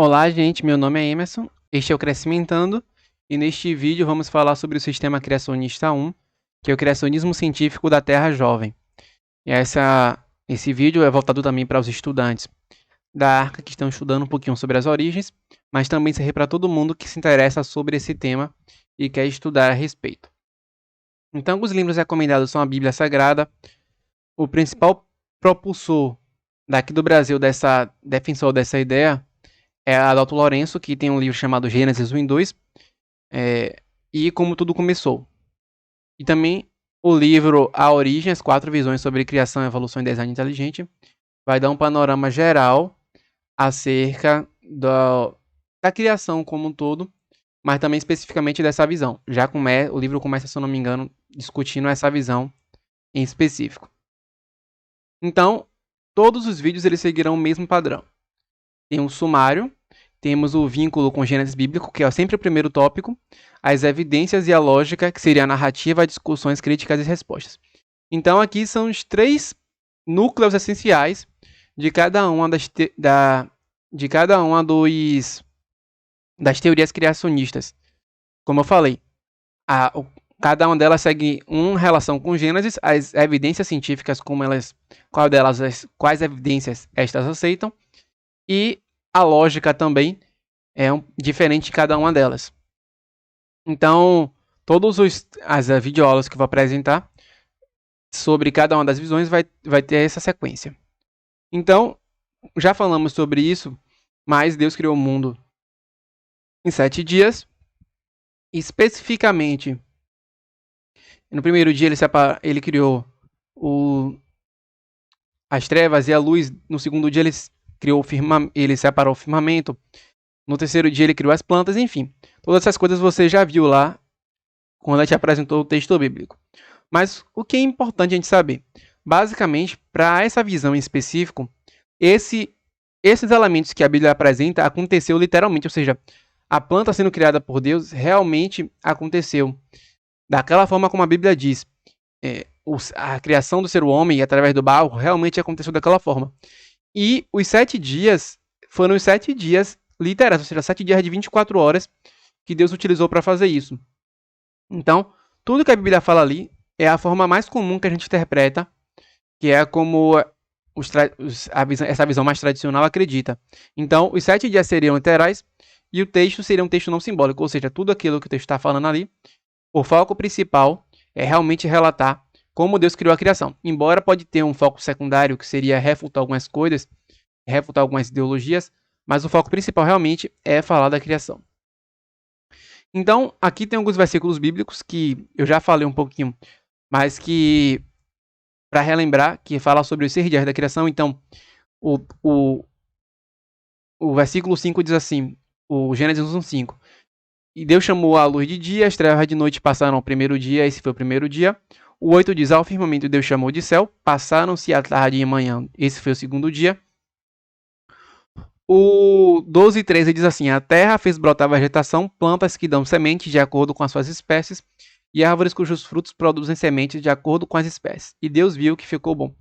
Olá, gente. Meu nome é Emerson. Este é o Crescimentando e neste vídeo vamos falar sobre o sistema criacionista 1, que é o criacionismo científico da Terra Jovem. E esse vídeo é voltado também para os estudantes da Arca que estão estudando um pouquinho sobre as origens, mas também serve para todo mundo que se interessa sobre esse tema e quer estudar a respeito. Então, os livros recomendados são a Bíblia Sagrada. O principal propulsor daqui do Brasil, defensor dessa ideia, é Adalto Lourenço, que tem um livro chamado Gênesis 1 e 2, e Como Tudo Começou. E também o livro A Origem, as 4 visões sobre criação, evolução e design inteligente, vai dar um panorama geral acerca da criação como um todo, mas também especificamente dessa visão. O livro começa, se eu não me engano, discutindo essa visão em específico. Então, todos os vídeos eles seguirão o mesmo padrão. Tem um sumário, temos o vínculo com o Gênesis bíblico, que é sempre o primeiro tópico, as evidências e a lógica, que seria a narrativa, discussões, críticas e respostas. Então aqui são os 3 núcleos essenciais de cada uma das teorias criacionistas. Como eu falei, cada uma delas segue uma relação com Gênesis, as evidências científicas, quais evidências estas aceitam, e a lógica também é diferente de cada uma delas. Então, todas as videoaulas que eu vou apresentar sobre cada uma das visões vai ter essa sequência. Então, já falamos sobre isso, mas Deus criou o mundo em 7 dias. Especificamente, no primeiro dia ele criou as trevas e a luz. No segundo dia ele separou o firmamento. No terceiro dia ele criou as plantas, enfim. Todas essas coisas você já viu lá quando a gente apresentou o texto bíblico. Mas o que é importante a gente saber? Basicamente, para essa visão em específico, esses elementos que a Bíblia apresenta aconteceu literalmente, ou seja, a planta sendo criada por Deus realmente aconteceu. Daquela forma como a Bíblia diz, a criação do ser homem através do barro realmente aconteceu daquela forma. E os 7 dias foram os 7 dias literais, ou seja, 7 dias de 24 horas que Deus utilizou para fazer isso. Então, tudo que a Bíblia fala ali é a forma mais comum que a gente interpreta, que é como essa visão mais tradicional acredita. Então, os 7 dias seriam literais e o texto seria um texto não simbólico, ou seja, tudo aquilo que o texto está falando ali, o foco principal é realmente relatar como Deus criou a criação. Embora pode ter um foco secundário, que seria refutar algumas coisas, refutar algumas ideologias, mas o foco principal realmente é falar da criação. Então, aqui tem alguns versículos bíblicos que eu já falei um pouquinho, mas que, para relembrar, que fala sobre os 6 dias da criação. Então, o versículo 5 diz assim, o Gênesis 1:5. E Deus chamou a luz de dia, as trevas de noite passaram ao primeiro dia, esse foi o primeiro dia. O 8 diz, ao firmamento Deus chamou de céu, passaram-se a tarde e manhã, esse foi o segundo dia. O 12:13 diz assim, a terra fez brotar vegetação, plantas que dão sementes de acordo com as suas espécies, e árvores cujos frutos produzem sementes de acordo com as espécies. E Deus viu que ficou bom.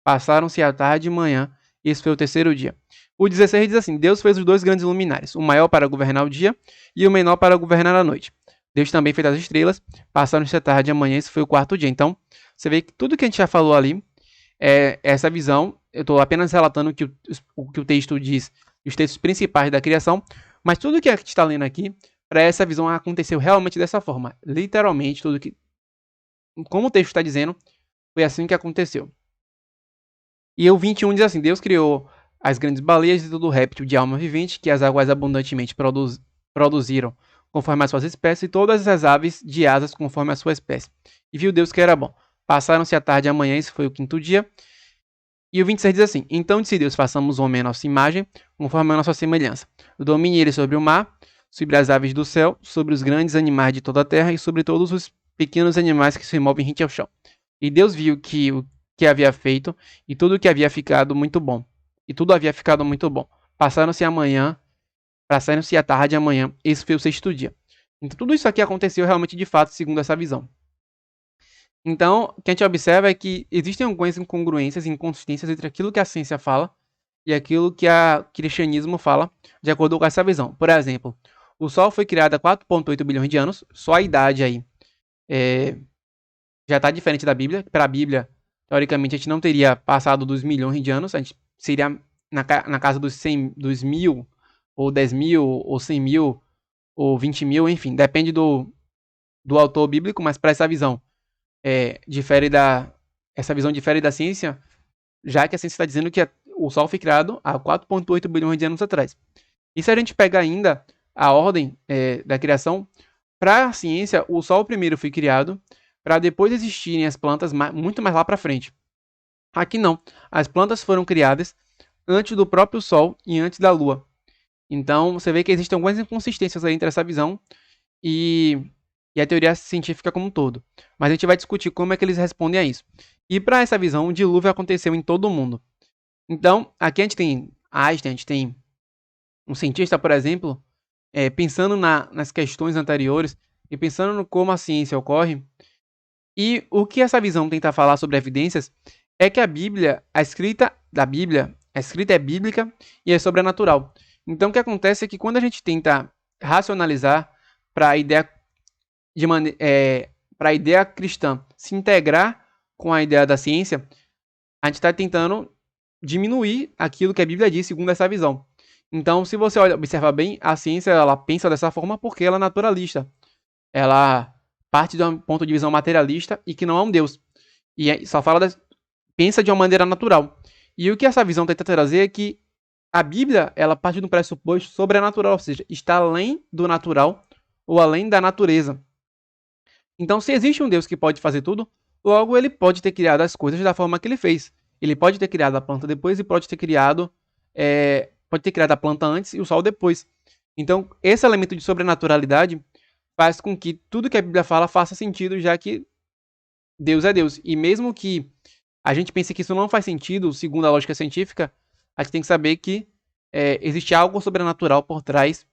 Passaram-se a tarde e manhã, esse foi o terceiro dia. O 16 diz assim, Deus fez os 2 grandes luminares, o maior para governar o dia e o menor para governar a noite. Deus também fez as estrelas, passaram-se a tarde e amanhã, esse foi o quarto dia. Então, você vê que tudo que a gente já falou ali é essa visão. Eu estou apenas relatando o que o texto diz, os textos principais da criação, mas tudo que a gente está lendo aqui, para essa visão aconteceu realmente dessa forma. Literalmente, como o texto está dizendo, foi assim que aconteceu. E o 21 diz assim, Deus criou as grandes baleias e todo réptil de alma vivente que as águas abundantemente produziram conforme as suas espécies, e todas as aves de asas conforme a sua espécie. E viu Deus que era bom. Passaram-se a tarde e amanhã, esse foi o quinto dia. E o 26 diz assim, então disse Deus, façamos o homem à nossa imagem, conforme a nossa semelhança. Domine ele sobre o mar, sobre as aves do céu, sobre os grandes animais de toda a terra e sobre todos os pequenos animais que se movem rente ao chão. E Deus viu que o que havia feito e tudo que havia ficado muito bom. E tudo havia ficado muito bom. Passaram-se a tarde e amanhã, esse foi o sexto dia. Então tudo isso aqui aconteceu realmente de fato, segundo essa visão. Então, o que a gente observa é que existem algumas incongruências e inconsistências entre aquilo que a ciência fala e aquilo que o cristianismo fala de acordo com essa visão. Por exemplo, o Sol foi criado há 4,8 bilhões de anos, só a idade aí já está diferente da Bíblia. Para a Bíblia, teoricamente, a gente não teria passado dos milhões de anos, a gente seria na casa dos 100, dos mil, ou 10 mil, ou 100 mil, ou 20 mil, enfim, depende do autor bíblico, mas para essa visão, essa visão difere da ciência, já que a ciência está dizendo que o Sol foi criado há 4,8 bilhões de anos atrás. E se a gente pega ainda a ordem da criação, para a ciência, o Sol primeiro foi criado, para depois existirem as plantas muito mais lá para frente. Aqui não. As plantas foram criadas antes do próprio Sol e antes da Lua. Então, você vê que existem algumas inconsistências aí entre essa visão e a teoria científica como um todo. Mas a gente vai discutir como é que eles respondem a isso. E para essa visão, o dilúvio aconteceu em todo o mundo. Então, aqui a gente tem Einstein, a gente tem um cientista, por exemplo, pensando nas questões anteriores e pensando no como a ciência ocorre. E o que essa visão tenta falar sobre evidências é que a Bíblia, a escrita é bíblica e é sobrenatural. Então o que acontece é que quando a gente tenta racionalizar para a ideia para a ideia cristã se integrar com a ideia da ciência, a gente está tentando diminuir aquilo que a Bíblia diz segundo essa visão. Então, se você observa bem, a ciência ela pensa dessa forma porque ela é naturalista. Ela parte de um ponto de visão materialista e que não há um Deus. E só pensa de uma maneira natural. E o que essa visão tenta trazer é que a Bíblia ela parte de um pressuposto sobrenatural, ou seja, está além do natural ou além da natureza. Então, se existe um Deus que pode fazer tudo, logo ele pode ter criado as coisas da forma que ele fez. Ele pode ter criado a planta depois e pode ter criado a planta antes e o sol depois. Então, esse elemento de sobrenaturalidade faz com que tudo que a Bíblia fala faça sentido, já que Deus é Deus. E mesmo que a gente pense que isso não faz sentido, segundo a lógica científica, a gente tem que saber que existe algo sobrenatural por trás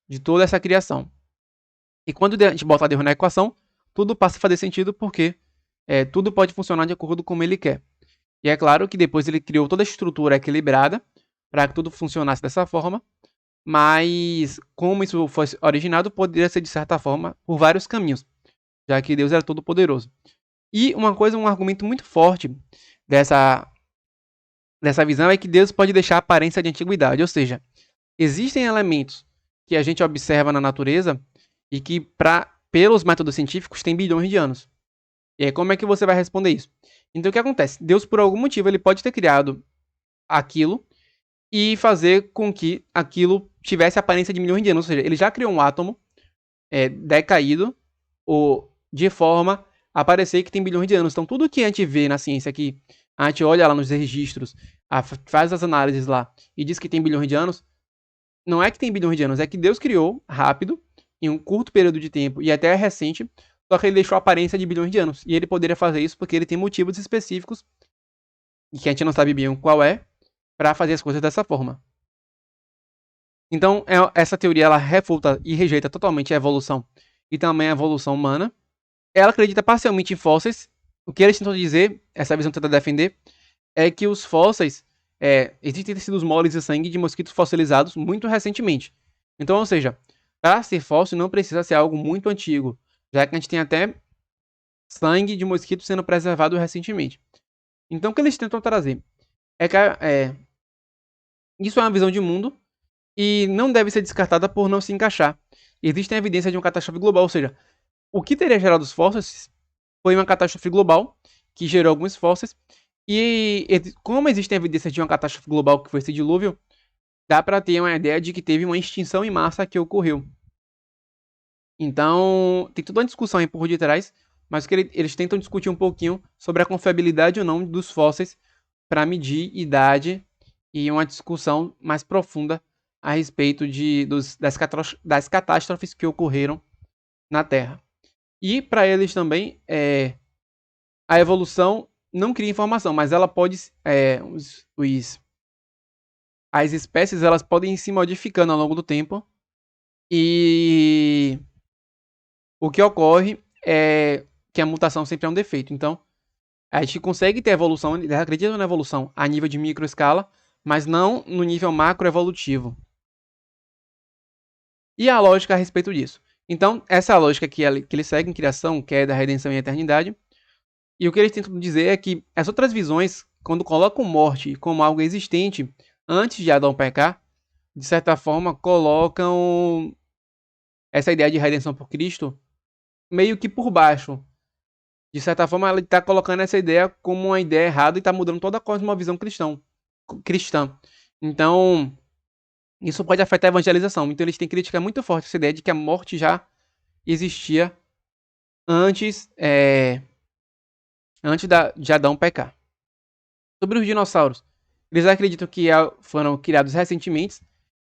de toda essa criação. E quando a gente bota Deus na equação, tudo passa a fazer sentido porque tudo pode funcionar de acordo com como ele quer. E é claro que depois ele criou toda a estrutura equilibrada para que tudo funcionasse dessa forma, mas como isso foi originado, poderia ser de certa forma por vários caminhos, já que Deus era todo poderoso. E um argumento muito forte dessa visão é que Deus pode deixar a aparência de antiguidade, ou seja, existem elementos que a gente observa na natureza e que, pelos métodos científicos, tem bilhões de anos. E aí, como é que você vai responder isso? Então, o que acontece? Deus, por algum motivo, ele pode ter criado aquilo e fazer com que aquilo tivesse a aparência de milhões de anos. Ou seja, ele já criou um átomo decaído ou de forma a parecer que tem bilhões de anos. Então, tudo que a gente vê na ciência aqui, a gente olha lá nos registros, faz as análises lá e diz que tem bilhões de anos, não é que tem bilhões de anos, é que Deus criou rápido, em um curto período de tempo e até recente, só que ele deixou a aparência de bilhões de anos. E ele poderia fazer isso porque ele tem motivos específicos, e que a gente não sabe bem qual para fazer as coisas dessa forma. Então, essa teoria ela refuta e rejeita totalmente a evolução e também a evolução humana. Ela acredita parcialmente em fósseis. O que eles tentam dizer, essa visão tenta defender, é que os fósseis existem tecidos moles e sangue de mosquitos fossilizados muito recentemente. Então, ou seja, para ser fóssil não precisa ser algo muito antigo, já que a gente tem até sangue de mosquito sendo preservado recentemente. Então, o que eles tentam trazer é que isso é uma visão de mundo e não deve ser descartada por não se encaixar. Existem evidências de uma catástrofe global, ou seja, o que teria gerado os fósseis foi uma catástrofe global que gerou alguns fósseis. E como existem evidências de uma catástrofe global que foi esse dilúvio, dá para ter uma ideia de que teve uma extinção em massa que ocorreu. Então, tem toda uma discussão aí por detrás, mas que eles tentam discutir um pouquinho sobre a confiabilidade ou não dos fósseis para medir idade e uma discussão mais profunda a respeito das catástrofes que ocorreram na Terra. E para eles também, a evolução não cria informação, mas ela pode, as espécies elas podem ir se modificando ao longo do tempo e o que ocorre é que a mutação sempre é um defeito. Então, a gente consegue ter evolução, eles acreditam na evolução a nível de microescala, mas não no nível macroevolutivo. E a lógica a respeito disso. Então, essa é a lógica que ele segue em criação, que é da redenção e eternidade. E o que eles tentam dizer é que as outras visões, quando colocam morte como algo existente antes de Adão pecar, de certa forma colocam essa ideia de redenção por Cristo meio que por baixo. De certa forma, ele está colocando essa ideia como uma ideia errada e está mudando toda a cosmovisão cristã. Então, isso pode afetar a evangelização. Então, eles têm crítica muito forte essa ideia de que a morte já existia antes, de Adão pecar. Sobre os dinossauros, eles acreditam que foram criados recentemente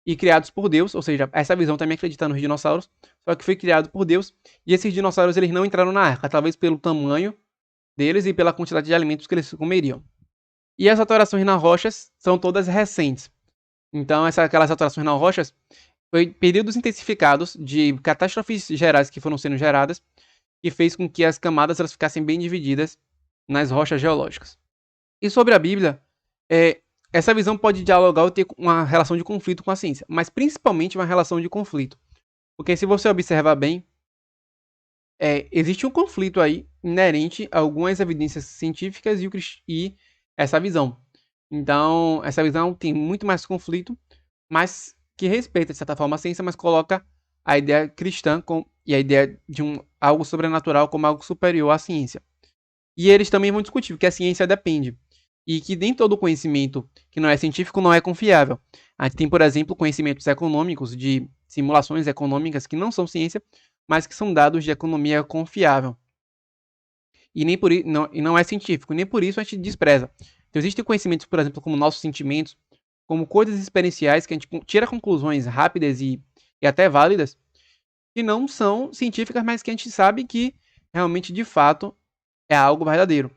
e criados por Deus, ou seja, essa visão também acredita nos dinossauros, só que foi criado por Deus, e esses dinossauros eles não entraram na arca, talvez pelo tamanho deles e pela quantidade de alimentos que eles comeriam. E as alterações nas rochas são todas recentes. Então, aquelas alterações nas rochas foi períodos intensificados de catástrofes gerais que foram sendo geradas, que fez com que as camadas elas ficassem bem divididas nas rochas geológicas. E sobre a Bíblia, essa visão pode dialogar ou ter uma relação de conflito com a ciência, mas principalmente uma relação de conflito. Porque se você observar bem, existe um conflito aí inerente a algumas evidências científicas e essa visão. Então, essa visão tem muito mais conflito, mas que respeita, de certa forma, a ciência, mas coloca a ideia cristã e a ideia de algo sobrenatural como algo superior à ciência. E eles também vão discutir que a ciência depende. E que nem todo conhecimento que não é científico não é confiável. A gente tem, por exemplo, conhecimentos econômicos, de simulações econômicas que não são ciência, mas que são dados de economia confiável. E não é científico, nem por isso a gente despreza. Então, existem conhecimentos, por exemplo, como nossos sentimentos, como coisas experienciais que a gente tira conclusões rápidas e até válidas, que não são científicas, mas que a gente sabe que realmente, de fato, é algo verdadeiro.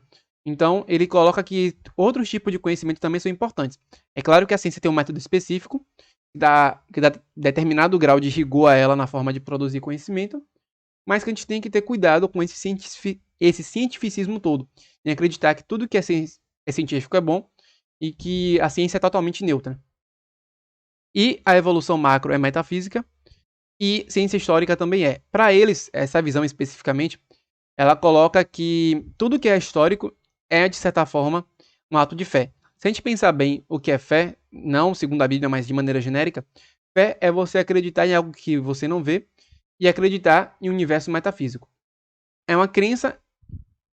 Então, ele coloca que outros tipos de conhecimento também são importantes. É claro que a ciência tem um método específico, que dá determinado grau de rigor a ela na forma de produzir conhecimento, mas que a gente tem que ter cuidado com esse cientificismo todo, em acreditar que tudo que é científico é bom e que a ciência é totalmente neutra. E a evolução macro é metafísica e ciência histórica também é. Para eles, essa visão especificamente, ela coloca que tudo que é histórico é, de certa forma, um ato de fé. Se a gente pensar bem o que é fé, não segundo a Bíblia, mas de maneira genérica, fé é você acreditar em algo que você não vê e acreditar em um universo metafísico. É uma crença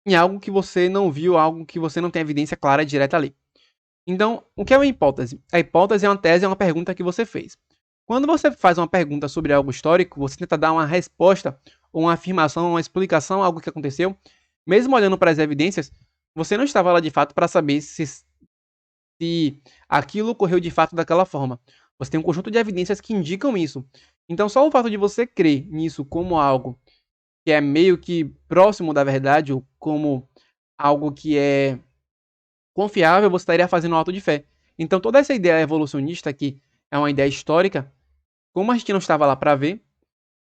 em algo que você não viu, algo que você não tem evidência clara e direta ali. Então, o que é uma hipótese? A hipótese é uma tese, é uma pergunta que você fez. Quando você faz uma pergunta sobre algo histórico, você tenta dar uma resposta, ou uma afirmação, uma explicação a algo que aconteceu, mesmo olhando para as evidências, você não estava lá de fato para saber se aquilo ocorreu de fato daquela forma. Você tem um conjunto de evidências que indicam isso. Então, só o fato de você crer nisso como algo que é meio que próximo da verdade, ou como algo que é confiável, você estaria fazendo um ato de fé. Então, toda essa ideia evolucionista, que é uma ideia histórica, como a gente não estava lá para ver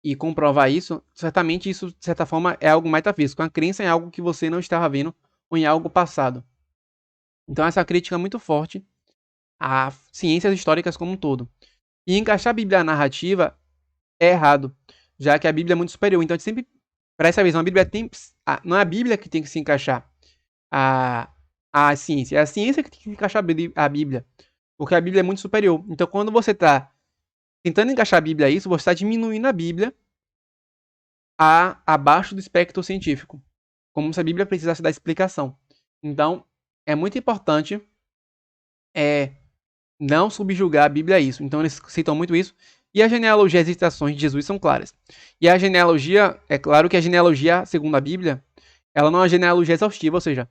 e comprovar isso, certamente isso, de certa forma, é algo metafísico. A crença em algo que você não estava vendo ou em algo passado. Então, essa crítica é muito forte a ciências históricas como um todo. E encaixar a Bíblia narrativa é errado, já que a Bíblia é muito superior. Então, a gente sempre, para essa visão, a Bíblia não é a Bíblia que tem que se encaixar a ciência. É a ciência que tem que encaixar a Bíblia. Porque a Bíblia é muito superior. Então, quando você está tentando encaixar a Bíblia a isso, você está diminuindo a Bíblia abaixo do espectro científico. Como se a Bíblia precisasse dar explicação. Então, é muito importante não subjugar a Bíblia a isso. Então, eles citam muito isso. E a genealogia e as citações de Jesus são claras. E a genealogia, é claro que a genealogia, segundo a Bíblia, ela não é uma genealogia exaustiva, ou seja,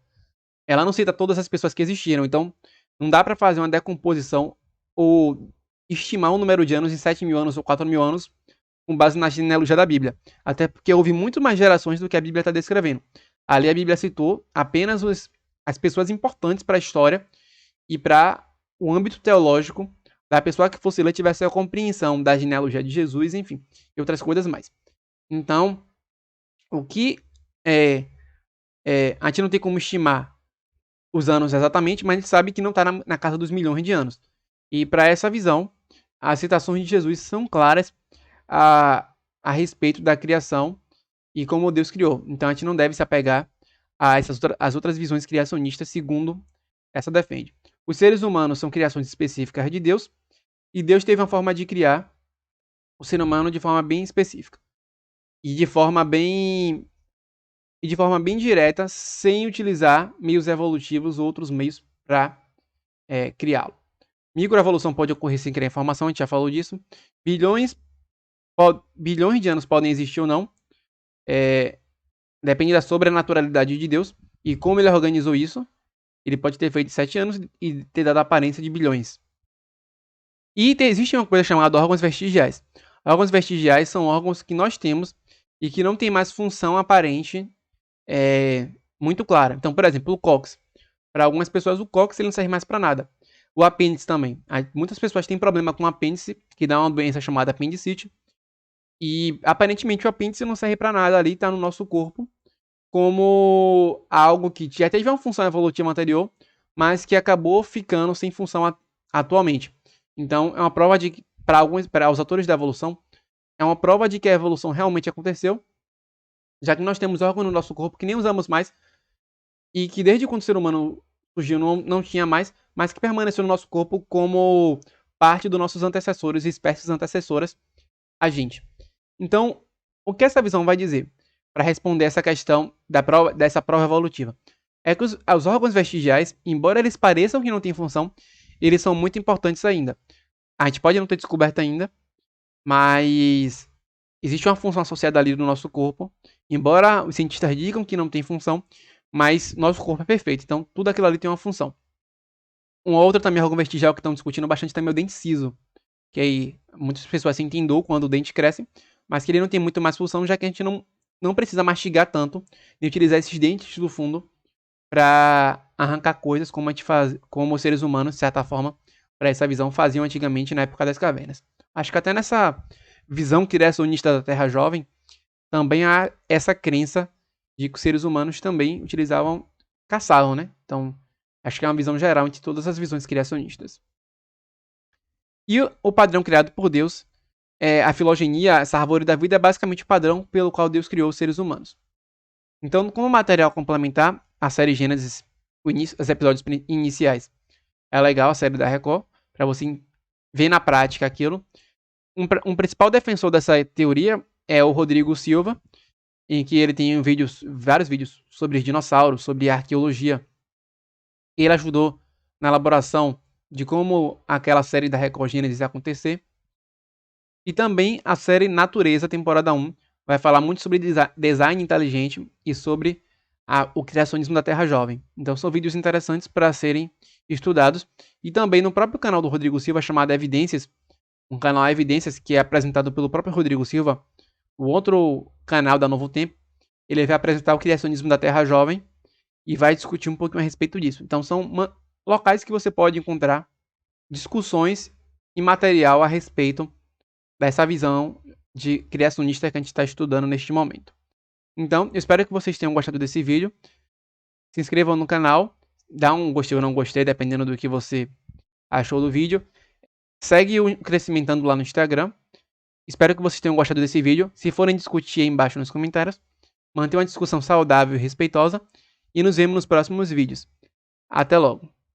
ela não cita todas as pessoas que existiram. Então, não dá para fazer uma decomposição ou estimar um número de anos em 7.000 anos ou 4.000 anos com base na genealogia da Bíblia. Até porque houve muito mais gerações do que a Bíblia está descrevendo. Ali a Bíblia citou apenas as pessoas importantes para a história e para o âmbito teológico da pessoa que fosse ler tivesse a compreensão da genealogia de Jesus, enfim, e outras coisas mais. Então, o que a gente não tem como estimar os anos exatamente, mas a gente sabe que não está na casa dos milhões de anos. E para essa visão, as citações de Jesus são claras a respeito da criação e como Deus criou. Então a gente não deve se apegar a as outras visões criacionistas, segundo essa defende. Os seres humanos são criações específicas de Deus, e Deus teve uma forma de criar o ser humano de forma bem específica e de forma bem direta, sem utilizar meios evolutivos ou outros meios para criá-lo. Microevolução pode ocorrer sem criar informação, a gente já falou disso. Bilhões de anos podem existir ou não. Depende da sobrenaturalidade de Deus e como ele organizou isso. Ele pode ter feito 7 anos e ter dado a aparência de bilhões. E existe uma coisa chamada órgãos vestigiais. Órgãos vestigiais são órgãos que nós temos e que não tem mais função aparente muito clara. Então, por exemplo, o cóccix. Para algumas pessoas, o cóccix ele não serve mais para nada. O apêndice também. Muitas pessoas têm problema com o apêndice, que dá uma doença chamada apendicite. E aparentemente o apêndice não serve para nada ali, está no nosso corpo, como algo que já teve uma função evolutiva anterior, mas que acabou ficando sem função atualmente. Então, é uma prova de que, para os autores da evolução, é uma prova de que a evolução realmente aconteceu, já que nós temos órgãos no nosso corpo que nem usamos mais, e que desde quando o ser humano surgiu não tinha mais, mas que permaneceu no nosso corpo como parte dos nossos antecessores e espécies antecessoras a gente. Então, o que essa visão vai dizer para responder essa questão dessa prova evolutiva? É que os órgãos vestigiais, embora eles pareçam que não têm função, eles são muito importantes ainda. A gente pode não ter descoberto ainda, mas existe uma função associada ali no nosso corpo. Embora os cientistas digam que não tem função, mas nosso corpo é perfeito, então tudo aquilo ali tem uma função. Uma outra também órgão vestigial que estão discutindo bastante também é o dente ciso, que aí muitas pessoas sentem dor quando o dente cresce, mas que ele não tem muito mais função, já que a gente não precisa mastigar tanto e utilizar esses dentes do fundo para arrancar coisas como como os seres humanos, de certa forma, para essa visão, faziam antigamente na época das cavernas. Acho que até nessa visão criacionista da Terra Jovem, também há essa crença de que os seres humanos também caçavam, né? Então, acho que é uma visão geral entre todas as visões criacionistas. E o padrão criado por Deus, a filogenia, essa árvore da vida, é basicamente o padrão pelo qual Deus criou os seres humanos. Então, como material complementar, a série Gênesis, os episódios iniciais, é legal, a série da Record, para você ver na prática aquilo. Um principal defensor dessa teoria é o Rodrigo Silva, em que ele tem vários vídeos sobre dinossauros, sobre arqueologia. Ele ajudou na elaboração de como aquela série da Record Gênesis ia acontecer. E também a série Natureza, temporada 1, vai falar muito sobre design inteligente e sobre o criacionismo da Terra Jovem. Então são vídeos interessantes para serem estudados. E também no próprio canal do Rodrigo Silva, chamado Evidências, um canal Evidências que é apresentado pelo próprio Rodrigo Silva, o outro canal da Novo Tempo, ele vai apresentar o criacionismo da Terra Jovem e vai discutir um pouquinho a respeito disso. Então são locais que você pode encontrar discussões e material a respeito dessa visão de criacionista que a gente está estudando neste momento. Então, eu espero que vocês tenham gostado desse vídeo. Se inscrevam no canal, dá um gostei ou não gostei, dependendo do que você achou do vídeo. Segue o Crescimentando lá no Instagram. Espero que vocês tenham gostado desse vídeo. Se forem discutir aí embaixo nos comentários, mantenha uma discussão saudável e respeitosa. E nos vemos nos próximos vídeos. Até logo!